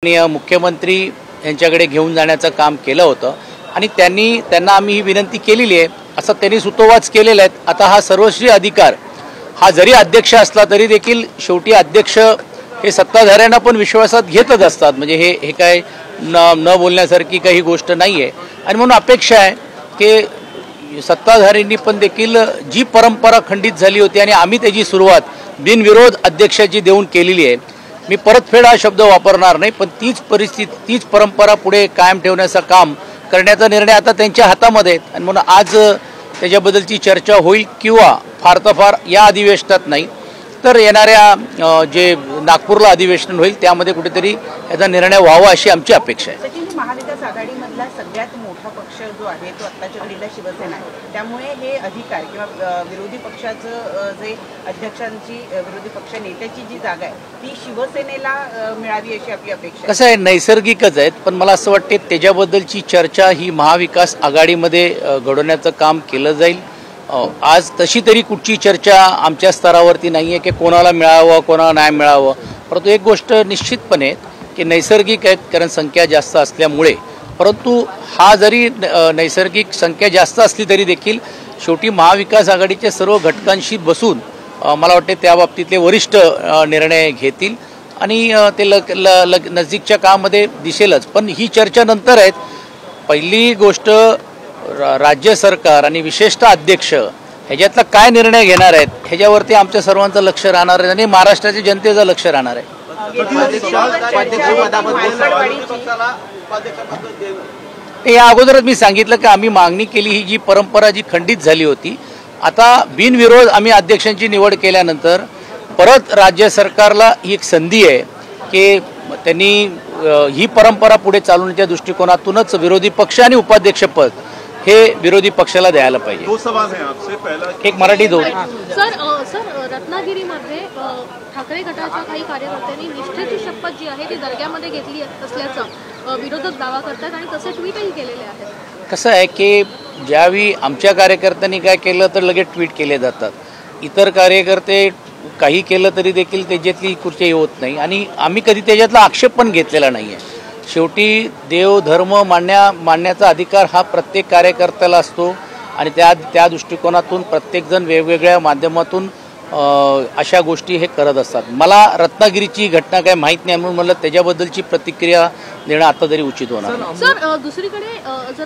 मुख्यमंत्री यांच्याकडे घेऊन जाण्याचं काम केलं होतं आणि त्यांना आम्ही ही विनंती केलेली आहे, असं त्यांनी सुतोवाच केलेला आहे। आता हा सर्वश्री अधिकार हा जरी अध्यक्ष असला तरी देखील शेवटी अध्यक्ष हे सत्ताधाऱ्यांना पण विश्वासात घेतच असतात, म्हणजे हे काय न बोलण्यासारखी काही गोष्ट नाही आहे। आणि म्हणून अपेक्षा आहे की सत्ताधाऱ्यांनी पण देखील जी परंपरा खंडित झाली होती आणि आम्ही त्याची सुरुवात बिनविरोध अध्यक्षाची देऊन केलेली आहे, मी परतफेड हा शब्द वापरणार नाही, पण तीच परिस्थिती तीच परंपरा पुढे कायम ठेवण्याचं काम करण्याचा निर्णय आता त्यांच्या हातामध्ये आहे। आणि म्हणून आज त्याच्याबद्दलची चर्चा होईल किंवा फार तर फार या अधिवेशनात नाही तर येणाऱ्या जे नागपूरला अधिवेशन होईल त्यामध्ये कुठेतरी याचा निर्णय व्हावा अशी आमची अपेक्षा आहे। सचिन, महाविकास आघाडीमधला सगळ्यात मोठा पक्ष जो आहे तो आत्ताच्या घडीला शिवसेना आहे, त्यामुळे हे अधिकार किंवा विरोधी पक्षाचं जे अध्यक्षांची विरोधी पक्ष नेत्याची जी जागा आहे ती शिवसेनेला मिळावी अशी आपली अपेक्षा आहे। कसं आहे, नैसर्गिकच आहेत, पण मला असं वाटते त्याच्याबद्दलची चर्चा ही महाविकास आघाडीमध्ये घडवण्याचं काम केलं जाईल। आज तशी तरी कुठची चर्चा आमच्या स्तरावरती नाही आहे की कोणाला मिळावं कोणाला नाही मिळावं, परंतु एक गोष्ट निश्चितपणे की नैसर्गिक आहेत, कारण संख्या जास्त असल्यामुळे। परंतु हा जरी नैसर्गिक संख्या जास्त असली तरी देखील शेवटी महाविकास आघाडीच्या सर्व घटकांशी बसून मला वाटते त्या बाबतीतले वरिष्ठ निर्णय घेतील आणि ते नजीकच्या काळामध्ये दिसेलच। पण ही चर्चा नंतर आहेत। पहिली गोष्ट राज्य सरकार आणि विशेषतः अध्यक्ष ह्याच्यातला काय निर्णय घेणार आहेत ह्याच्यावरती आमच्या सर्वांचं लक्ष राहणार आहे आणि महाराष्ट्राच्या जनतेचं लक्ष राहणार आहे। या अगोदरच मी सांगितलं की आम्ही मागणी केली, ही जी परंपरा जी खंडित झाली होती, आता बिनविरोध आम्ही अध्यक्षांची निवड केल्यानंतर परत राज्य सरकारला ही एक संधी आहे की त्यांनी ही परंपरा पुढे चालवण्याच्या दृष्टिकोनातूनच विरोधी पक्ष आणि उपाध्यक्षपद हे विरोधी पक्षाला द्यायला पाहिजे। दो सवाल हैं आपसे, पहला एक मराठी दोन। सर रत्नागिरीमध्ये ठाकरे गटाच्या काही कार्यकर्त्यांनी निष्ठेची शपथ जी आहे ती दर्ग्यामध्ये घेतली असल्याचा विरोधक दावा करतात आणि तसे ट्विटही केलेले आहेत। कसं आहे की ज्यावेळी आमच्या कार्यकर्त्यांनी काय केलं तर लगेच ट्विट केले जातात, इतर कार्यकर्ते काही केलं तरी देखील त्याच्यातली कुठचीही होत नाही आणि आम्ही कधी त्याच्यातला आक्षेप पण घेतलेला नाही आहे। शेवटी देव धर्म मानण्याचा अधिकार हा प्रत्येक कार्यकर्त्याला असतो आणि त्या दृष्टिकोनातून प्रत्येकजण वेगवेगळ्या माध्यमातून अशा गोष्टी हे करत असतात। मला रत्नागिरीची घटना काय माहीत नाही म्हणून मला त्याच्याबद्दलची प्रतिक्रिया देणं आता तरी उचित होणार। सर दुसरीकडे जर